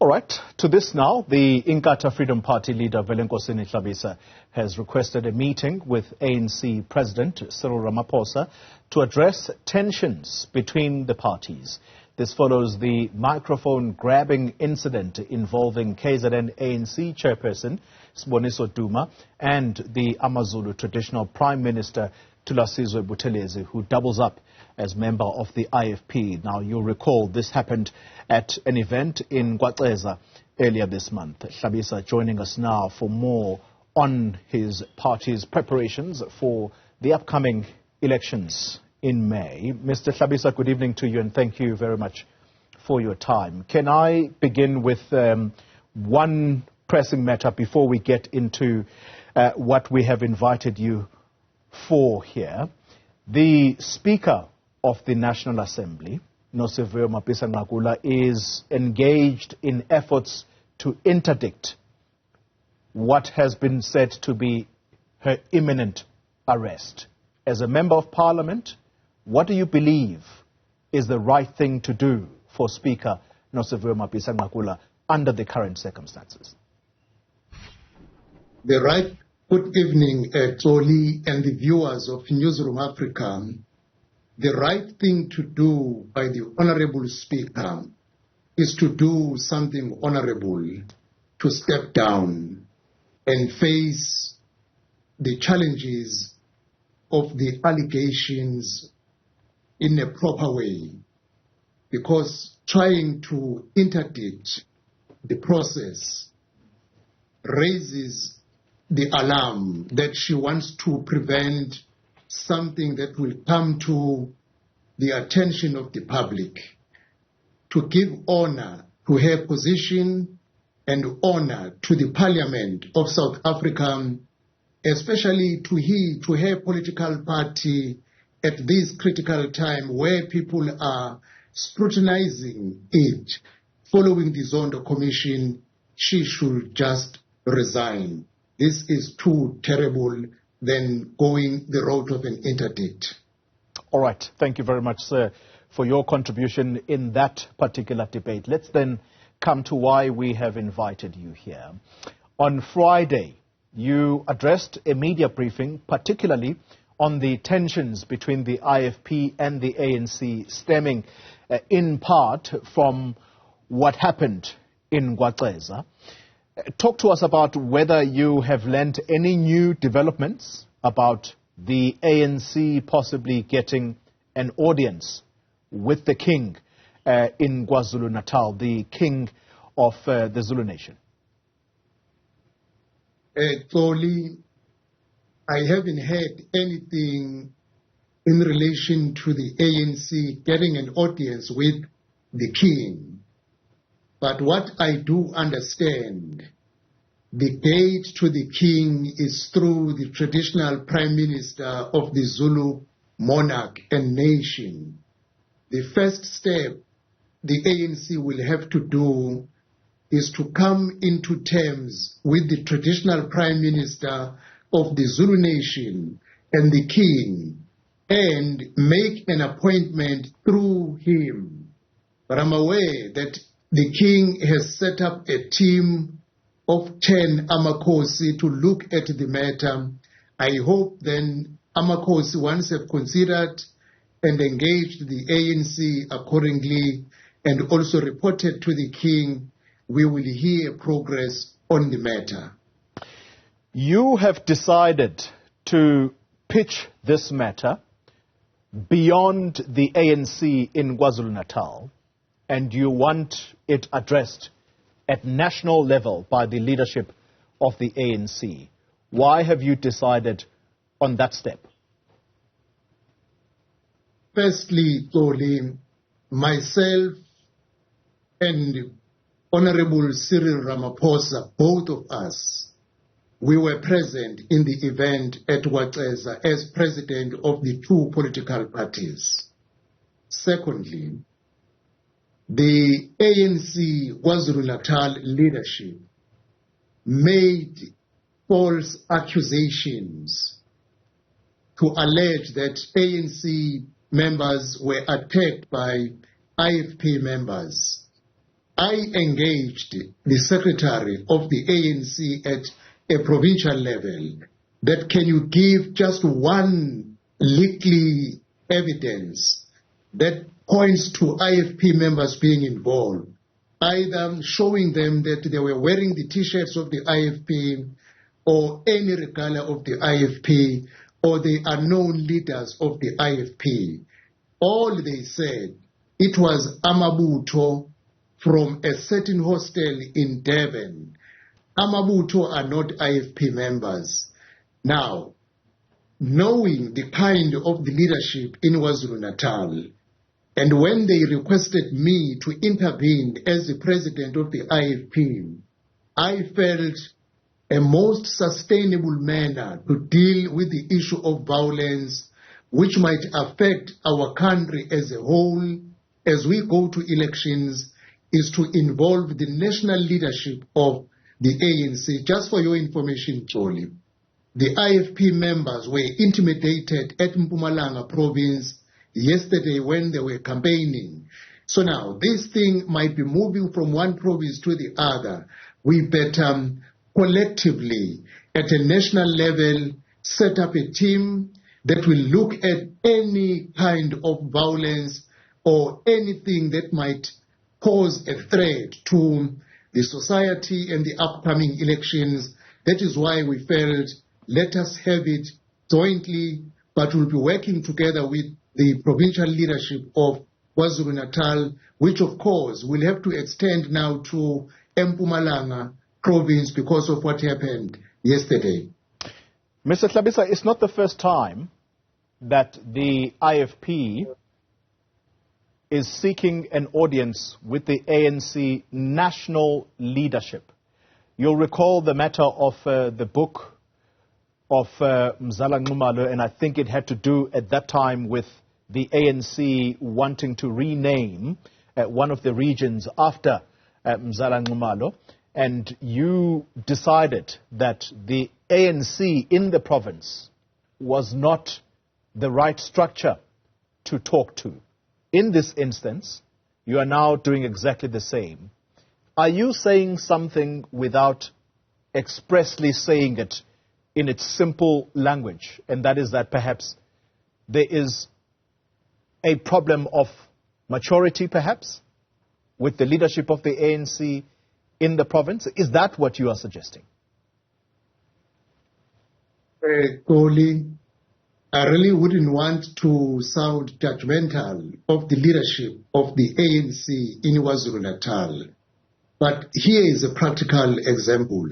All right, to this now, the Inkatha Freedom Party leader Velenkosini Hlabisa has requested a meeting with ANC President Cyril Ramaphosa to address tensions between the parties. This follows the microphone-grabbing incident involving KZN ANC chairperson Siboniso Duma and the AmaZulu traditional Prime Minister Thulasizwe Buthelezi, who doubles up as member of the IFP. Now, you'll recall this happened at an event in Gwaqeza earlier this month. Hlabisa joining us now for more on his party's preparations for the upcoming elections in May. Mr. Hlabisa, good evening to you and thank you very much for your time. Can I begin with one pressing matter before we get into what we have invited you for here? The Speaker of the National Assembly, Newzroom Afrika, is engaged in efforts to interdict what has been said to be her imminent arrest. As a Member of Parliament, what do you believe is the right thing to do for Speaker Newzroom Afrika under the current circumstances? Good evening, Toli and the viewers of Newzroom Africa. The right thing to do by the Honorable Speaker is to do something honorable, to step down and face the challenges of the allegations in a proper way, because trying to interdict the process raises the alarm that she wants to prevent something that will come to the attention of the public, to give honor to her position and honor to the Parliament of South Africa, especially to her political party at this critical time where people are scrutinizing it. Following the Zondo Commission, she should just resign. This is too terrible than going the route of an interdict. All right. Thank you very much, sir, for your contribution in that particular debate. Let's then come to why we have invited you here. On Friday, you addressed a media briefing, particularly on the tensions between the IFP and the ANC, stemming in part from what happened in Gwaqeza. Talk to us about whether you have learnt any new developments about the ANC possibly getting an audience with the king in KwaZulu-Natal, the king of the Zulu nation. Toli, I haven't heard anything in relation to the ANC getting an audience with the king. But what I do understand, the gate to the king is through the traditional prime minister of the Zulu monarch and nation. The first step the ANC will have to do is to come into terms with the traditional prime minister of the Zulu nation and the king and make an appointment through him. But I'm aware that the king has set up a team of 10 Amakosi to look at the matter. I hope then Amakosi, once have considered and engaged the ANC accordingly and also reported to the king, we will hear progress on the matter. You have decided to pitch this matter beyond the ANC in KwaZulu-Natal, and you want it addressed at national level by the leadership of the ANC. Why have you decided on that step? Firstly, Toli, myself and Honorable Cyril Ramaphosa, both of us, we were present in the event at Gwaqeza as president of the two political parties. Secondly, the ANC KwaZulu-Natal leadership made false accusations to allege that ANC members were attacked by IFP members. I engaged the secretary of the ANC at a provincial level that can you give just one little evidence that points to IFP members being involved, either showing them that they were wearing the T-shirts of the IFP or any regalia of the IFP or the unknown leaders of the IFP. All they said, it was Amabuto from a certain hostel in Devon. Amabuto are not IFP members. Now, knowing the kind of the leadership in KwaZulu-Natal, and when they requested me to intervene as the president of the IFP, I felt a most sustainable manner to deal with the issue of violence which might affect our country as a whole as we go to elections is to involve the national leadership of the ANC. Just for your information, Jolie, the IFP members were intimidated at Mpumalanga province yesterday when they were campaigning. So now this thing might be moving from one province to the other. We better collectively at a national level set up a team that will look at any kind of violence or anything that might pose a threat to the society and the upcoming elections. That is why we felt, let us have it jointly, but we'll be working together with the provincial leadership of KwaZulu-Natal, which of course will have to extend now to Mpumalanga province because of what happened yesterday. Mr. Hlabisa, it's not the first time that the IFP is seeking an audience with the ANC national leadership. You'll recall the matter of the book of Mzala Nxumalo, and I think it had to do at that time with the ANC wanting to rename one of the regions after Mzala Nxumalo, and you decided that the ANC in the province was not the right structure to talk to. In this instance, you are now doing exactly the same. Are you saying something without expressly saying it in its simple language, and that is that perhaps there is a problem of maturity, perhaps, with the leadership of the ANC in the province? Is that what you are suggesting? Koli, I really wouldn't want to sound judgmental of the leadership of the ANC in KwaZulu-Natal, but here is a practical example.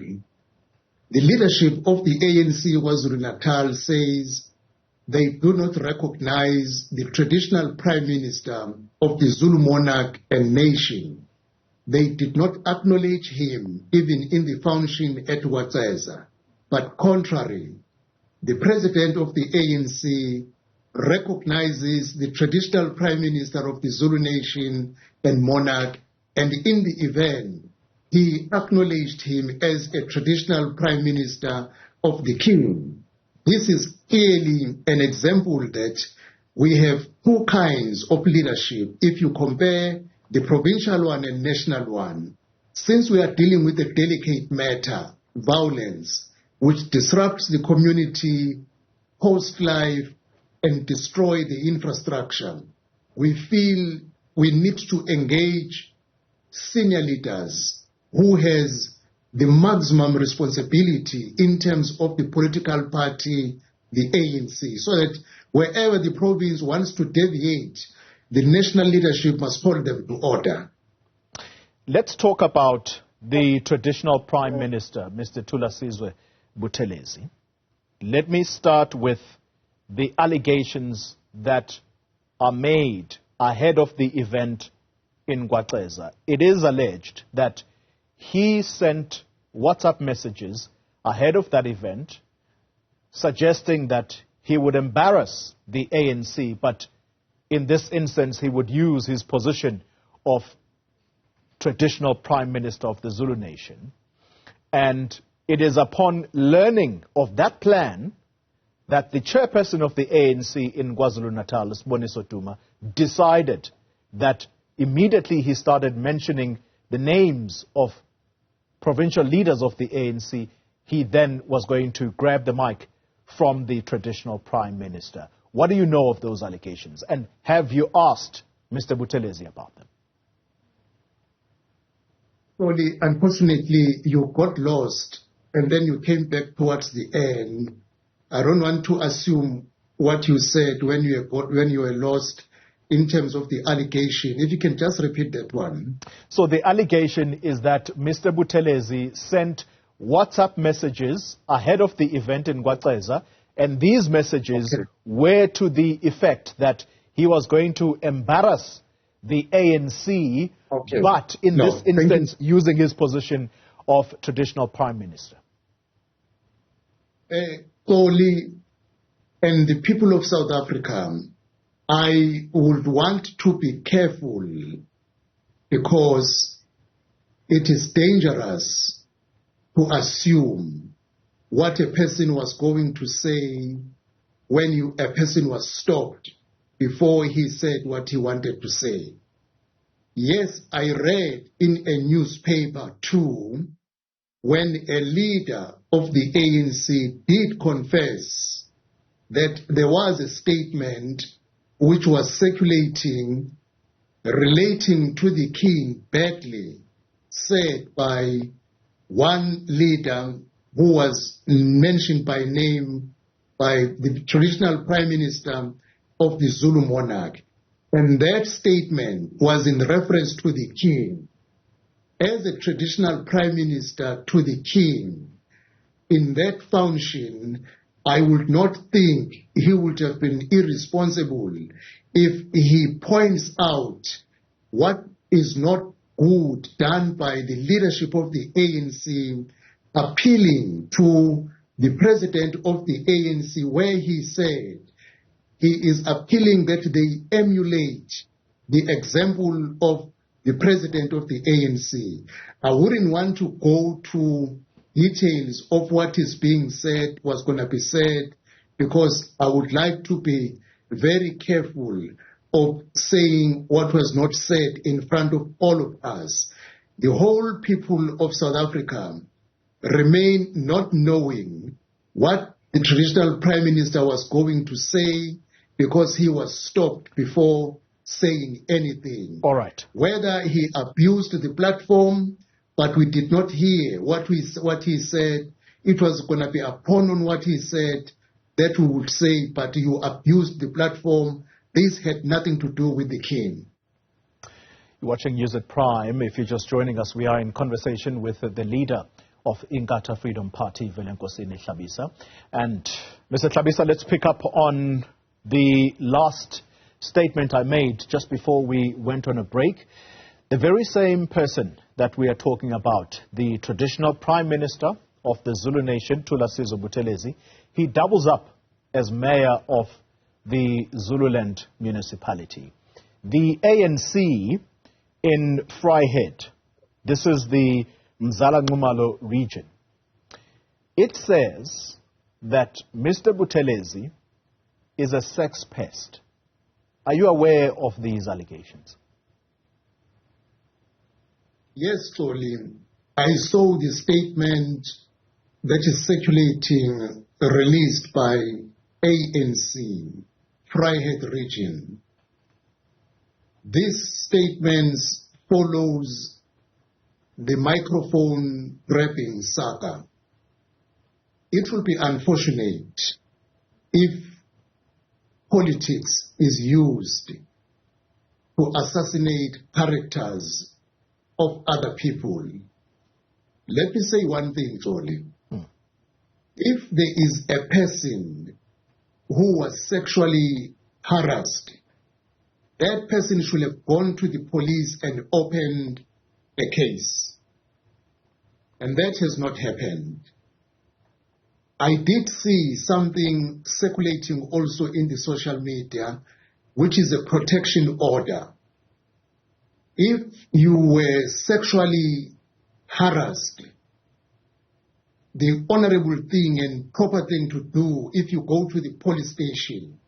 The leadership of the ANC KwaZulu-Natal says they do not recognize the traditional prime minister of the Zulu monarch and nation. They did not acknowledge him even in the function at Watseza, but contrary, the president of the ANC recognizes the traditional prime minister of the Zulu nation and monarch, and in the event, he acknowledged him as a traditional prime minister of the king. This is clearly an example that we have two kinds of leadership. If you compare the provincial one and national one, since we are dealing with a delicate matter, violence, which disrupts the community, host life, and destroy the infrastructure, we feel we need to engage senior leaders who has the maximum responsibility in terms of the political party, the ANC, so that wherever the province wants to deviate, the national leadership must hold them to order. Let's talk about the traditional prime minister, Mr. Thulasizwe Buthelezi. Let me start with the allegations that are made ahead of the event in Watseza. It is alleged that he sent WhatsApp messages ahead of that event suggesting that he would embarrass the ANC, but in this instance he would use his position of traditional prime minister of the Zulu nation. And it is upon learning of that plan that the chairperson of the ANC in KwaZulu-Natal, Siboniso Duma, decided that immediately he started mentioning the names of provincial leaders of the ANC, he then was going to grab the mic from the traditional prime minister. What do you know of those allegations? And have you asked Mr. Buthelezi about them? Only, unfortunately, you got lost and then you came back towards the end. I don't want to assume what you said when you were lost in terms of the allegation. If you can just repeat that one. So the allegation is that Mr. Buthelezi sent WhatsApp messages ahead of the event in Gwaqeza, and these messages were to the effect that he was going to embarrass the ANC, but in this instance, using his position of traditional prime minister. Oli and the people of South Africa, I would want to be careful because it is dangerous to assume what a person was going to say when a person was stopped before he said what he wanted to say. Yes, I read in a newspaper too, when a leader of the ANC did confess that there was a statement which was circulating relating to the king badly, said by one leader who was mentioned by name by the traditional prime minister of the Zulu monarch. And that statement was in reference to the king. As a traditional prime minister to the king, in that function, I would not think he would have been irresponsible if he points out what is not good done by the leadership of the ANC, appealing to the president of the ANC, where he said he is appealing that they emulate the example of the president of the ANC. I wouldn't want to go to details of what is being said, was going to be said, because I would like to be very careful of saying what was not said in front of all of us. The whole people of South Africa remain not knowing what the traditional prime minister was going to say because he was stopped before saying anything. All right. Whether he abused the platform, but we did not hear what he said. It was going to be upon on what he said that we would say, but you abused the platform. This had nothing to do with the king. You're watching News at Prime. If you're just joining us, we are in conversation with the leader of Inkatha Freedom Party, Velenkosini Hlabisa. And Mr. Hlabisa, let's pick up on the last statement I made just before we went on a break. The very same person that we are talking about, the traditional prime minister of the Zulu nation, Thulasizwe Buthelezi, he doubles up as mayor of the Zululand municipality. The ANC in Vryheid, this is the Mzala Nxumalo region, it says that Mr. Buthelezi is a sex pest. Are you aware of these allegations? Yes, Colin. I saw the statement that is circulating, released by ANC, Vryheid region. This statement follows the microphone grabbing saga. It will be unfortunate if politics is used to assassinate characters of other people. Let me say one thing, Jolie. If there is a person who was sexually harassed, that person should have gone to the police and opened a case. And that has not happened. I did see something circulating also in the social media, which is a protection order. If you were sexually harassed, the honorable thing and proper thing to do, if you go to the police station,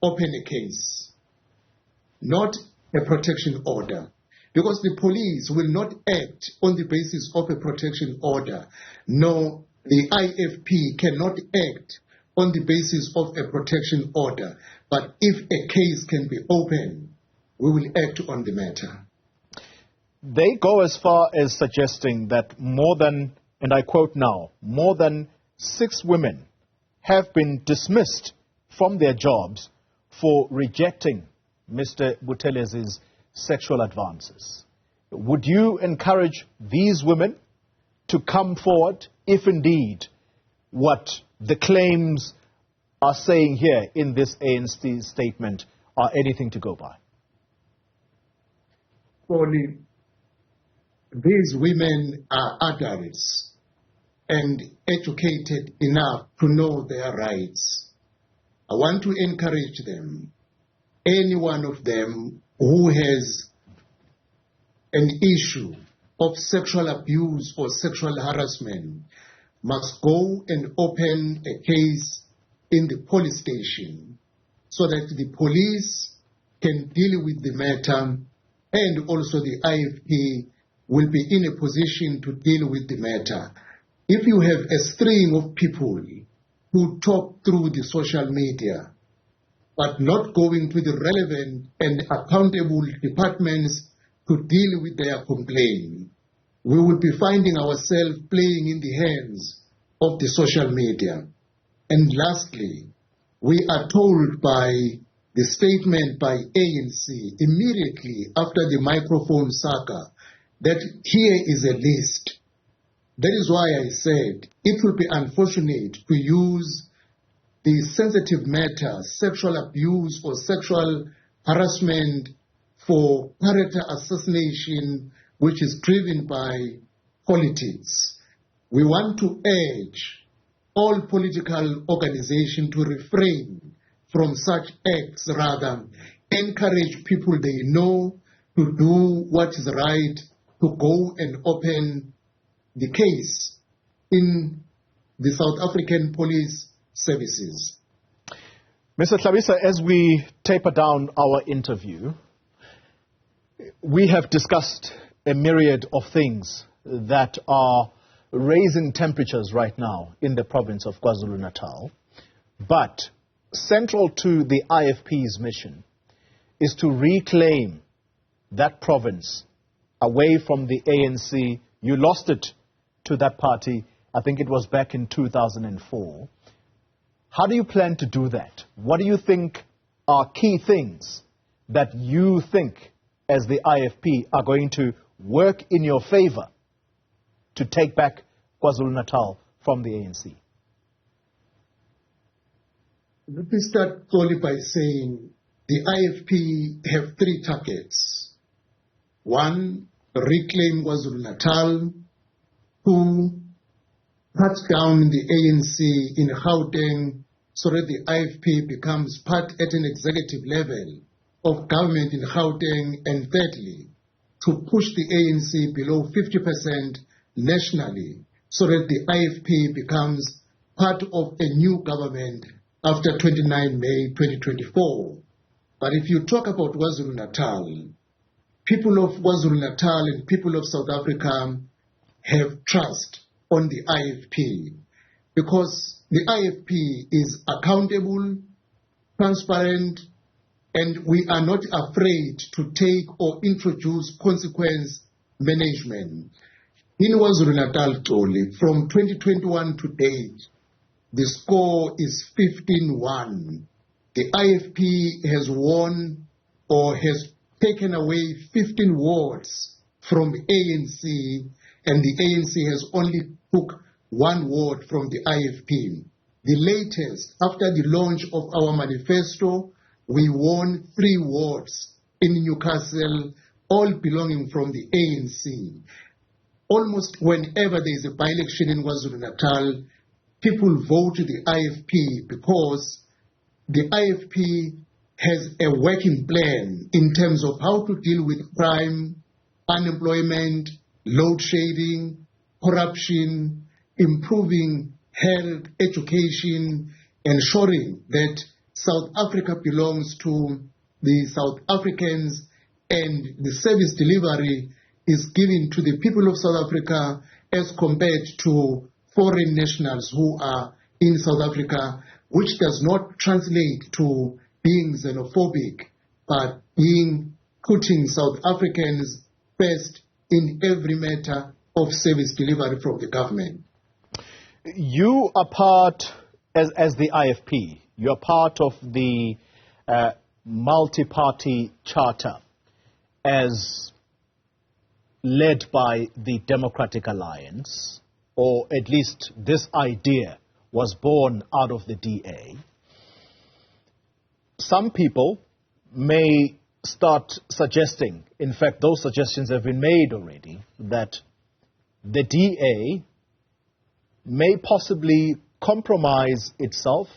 open a case, not a protection order. because the police will not act on the basis of a protection order. No, the IFP cannot act on the basis of a protection order. But if a case can be opened, we will act on the matter. They go as far as suggesting that more than, and I quote now, more than 6 women have been dismissed from their jobs for rejecting Mr. Buthelez's sexual advances. Would you encourage these women to come forward if indeed what the claims are saying here in this ANC statement are anything to go by? Only these women are adults and educated enough to know their rights. I want to encourage them, any one of them who has an issue of sexual abuse or sexual harassment must go and open a case in the police station so that the police can deal with the matter, and also the IFP will be in a position to deal with the matter. If you have a string of people who talk through the social media, but not going to the relevant and accountable departments to deal with their complaint, we will be finding ourselves playing in the hands of the social media. And lastly, we are told by the statement by ANC immediately after the microphone saga that here is a list. That is why I said it will be unfortunate to use the sensitive matter, sexual abuse or sexual harassment, for character assassination, which is driven by politics. We want to urge all political organizations to refrain from such acts, rather encourage people they know to do what is right, to go and open the case in the South African police services. Mr. Hlabisa, as we taper down our interview, we have discussed a myriad of things that are raising temperatures right now in the province of KwaZulu-Natal. But central to the IFP's mission is to reclaim that province away from the ANC. You lost it to that party, I think it was back in 2004. How do you plan to do that? What do you think are key things that you think, as the IFP, are going to work in your favor to take back KwaZulu-Natal from the ANC? Let me start only by saying the IFP have 3 targets. 1, reclaim KwaZulu-Natal. 2, cut down the ANC in Gauteng so that the IFP becomes part at an executive level of government in Gauteng. And thirdly, to push the ANC below 50% nationally so that the IFP becomes part of a new government after 29 May 2024. But if you talk about KwaZulu-Natal, people of KwaZulu-Natal and people of South Africa have trust on the IFP because the IFP is accountable, transparent, and we are not afraid to take or introduce consequence management. In KwaZulu-Natal, from 2021 to date, the score is 15-1. The IFP has won or has taken away 15 wards from the ANC, and the ANC has only took 1 ward from the IFP. The latest, after the launch of our manifesto, we won 3 wards in Newcastle, all belonging from the ANC. Almost whenever there is a by-election in KwaZulu-Natal, people vote the IFP because the IFP has a working plan in terms of how to deal with crime, unemployment, load shedding, corruption, improving health, education, ensuring that South Africa belongs to the South Africans and the service delivery is given to the people of South Africa as compared to foreign nationals who are in South Africa, which does not translate to being xenophobic, but putting South Africans first in every matter of service delivery from the government. You are part, as the IFP, you are part of the Multiparty Charter as led by the Democratic Alliance, or at least this idea was born out of the DA. Some people may start suggesting, in fact those suggestions have been made already, that the DA may possibly compromise itself,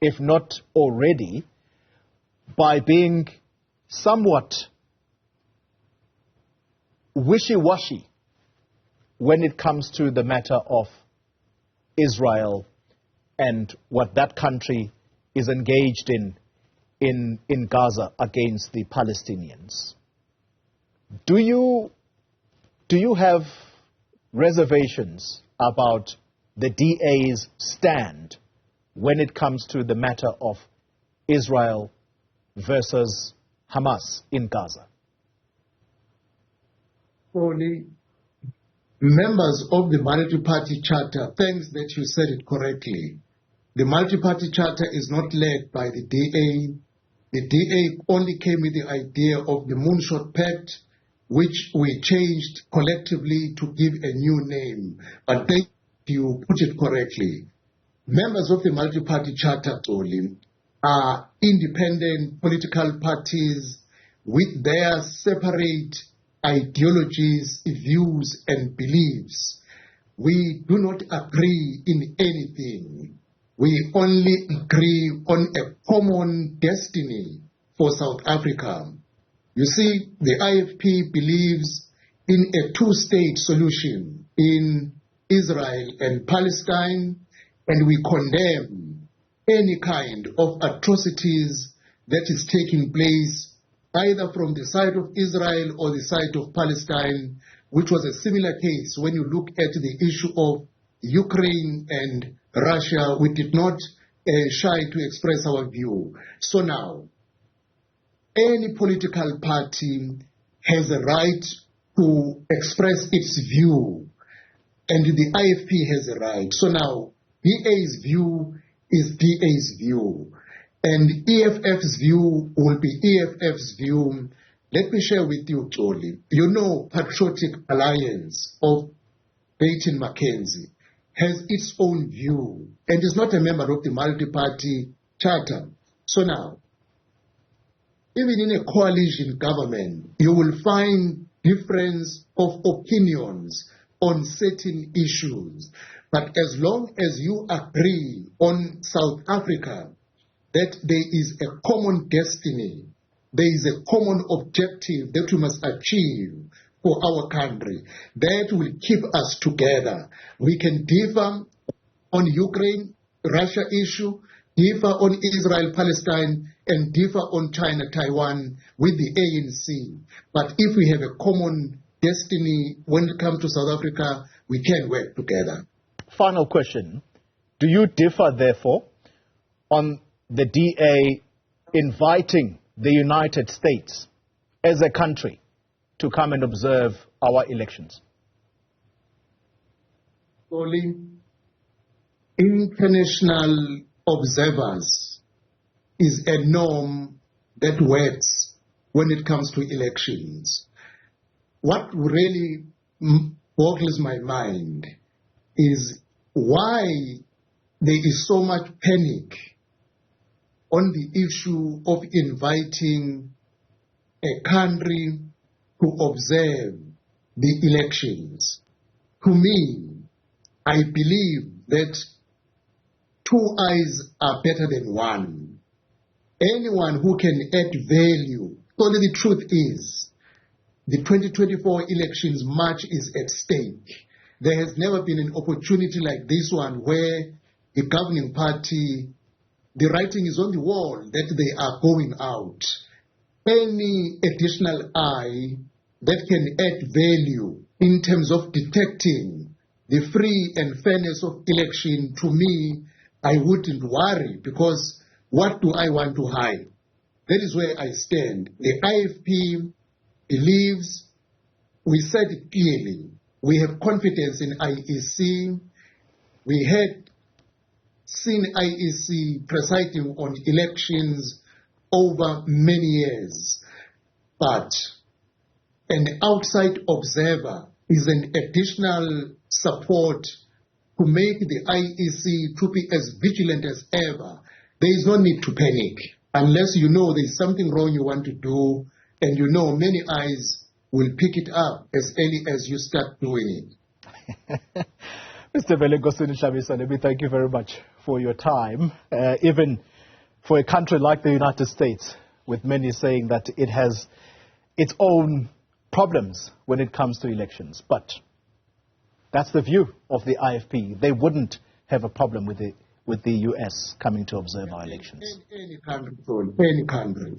if not already, by being somewhat wishy-washy when it comes to the matter of Israel and what that country is engaged in Gaza against the Palestinians. Do you have reservations about the DA's stand when it comes to the matter of Israel versus Hamas in Gaza? Only members of the Multiparty Charter, thanks that you said it correctly. The Multiparty Charter is not led by the DA. The DA only came with the idea of the Moonshot Pact, which we changed collectively to give a new name. But thank you put it correctly. Members of the Multiparty Charter, Toli, are independent political parties with their separate ideologies, views, and beliefs. We do not agree in anything. We only agree on a common destiny for South Africa. You see, the IFP believes in a two-state solution in Israel and Palestine, and we condemn any kind of atrocities that is taking place either from the side of Israel or the side of Palestine, which was a similar case when you look at the issue of Ukraine and Russia. We did not shy to express our view. So now, any political party has a right to express its view, and the IFP has a right. So now, DA's view is DA's view, and EFF's view will be EFF's view. Let me share with you, Jolly. You know, Patriotic Alliance of Peyton Mackenzie has its own view and is not a member of the Multi-Party Charter. So now, even in a coalition government, you will find difference of opinions on certain issues. But as long as you agree on South Africa, that there is a common destiny, there is a common objective that we must achieve for our country, that will keep us together. We can differ on Ukraine, Russia issue, differ on Israel-Palestine, and differ on China-Taiwan with the ANC. But if we have a common destiny when it comes to South Africa, we can work together. Final question. Do you differ, therefore, on the DA inviting the United States as a country to come and observe our elections? Only international observers is a norm that works when it comes to elections. What really boggles my mind is why there is so much panic on the issue of inviting a country to observe the elections. To me, I believe that two eyes are better than one. Anyone who can add value, only the truth is, the 2024 elections March is at stake. There has never been an opportunity like this one where the governing party, the writing is on the wall that they are going out. any additional eye that can add value in terms of detecting the free and fairness of election, to me, I wouldn't worry, because what do I want to hide? That is where I stand. The IFP believes, we said it clearly, we have confidence in IEC. We had seen IEC presiding on elections over many years, but an outside observer is an additional support to make the IEC to be as vigilant as ever. There is no need to panic unless you know there's something wrong you want to do, and you know many eyes will pick it up as early as you start doing it. Mr. Velenkosini Hlabisa, let me thank you very much for your time. Even for a country like the United States, with many saying that it has its own problems when it comes to elections. But that's the view of the IFP. They wouldn't have a problem with the U.S. coming to observe our elections. Any country,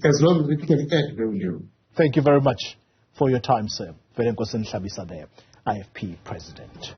as long as it can add value. Thank you very much for your time, sir. Velenkosini Hlabisa there, IFP President.